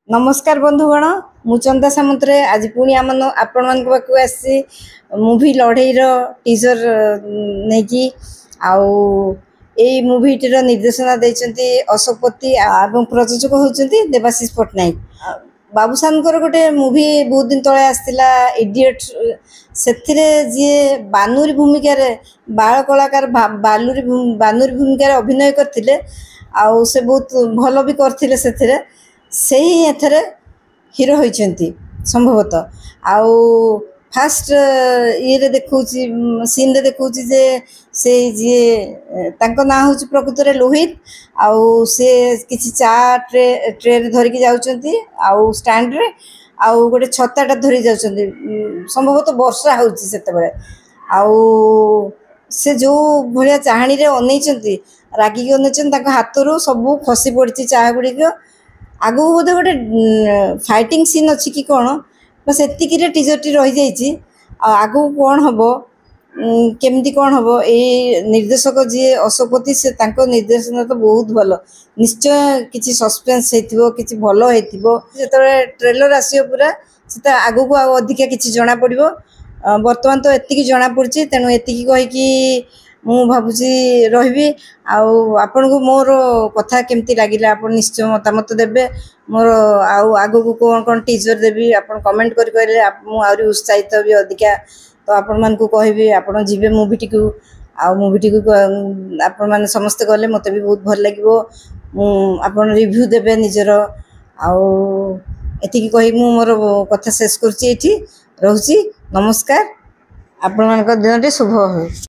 नमस्कार बंधुगण मु चंदा सामंतरे आज पुणी आपण मान पाखु आसी मूवी लड़ईर टीजर नहीं कि मूवीटर निर्देशना देते अशोकपति और प्रयोजक होती देवाशीष पट्टनायक। बाबूसान गोटे मूवी बहुत दिन तले आसला इडियट से जी बानुरी भूमिका बाल कलाकार बानुरी भूमिका अभिनय करते से बहुत भल भी करते से ही एथरे हीरो होइचंती संभवतः आउ फास्ट ये देखा सीन रे देखा जे से जी तांको ना हूँ प्रकृत में लोहित आउ से किसी चा ट्रे धरिकी जाउचंती आउ स्टैंड रे आउ गोटे छताटा धरी जाउचंती संभवतः वर्षा होउची सेते बेले आउ से जो भलिया चाहाणी रे अनैचंती रागी अनैचंती तांको हाथरू सब खसी पड़ची चाहा गुडी आगु बोधे गोटे फाइटिंग सीन अच्छी कि कौन बस एतिक टीजर टी रही जाइए आगु कौन हम केमती कौन हम ये निर्देशक जी अशोकपति से निर्देशन तो बहुत भल निश्चय किसी सस्पेंस हो कि भल हो जो ट्रेलर आसो पूरा से आगु को अधिका किसी जना पड़ो बर्तमान तो एतिक जना पड़ी तेणु एतिक कहीकि मु भावुची रही आपण को मोर कथा केमती लगिला आपण निश्चय मतामत देबे मोर आगो को कौन कौन टीजर देबी आपण कमेंट करि कहले मु आउरी उत्साहित भी अधिका तो आपण मान को कहबी आपण जिबे मूवी को आपण मान समस्त गले मते भी बहुत भल लागिवो आपण रिव्यू देबे निजर एतिकी कहि मु मोर कथा शेष करछि एठी रहउछि नमस्कार आपण मान को दिन शुभ हो।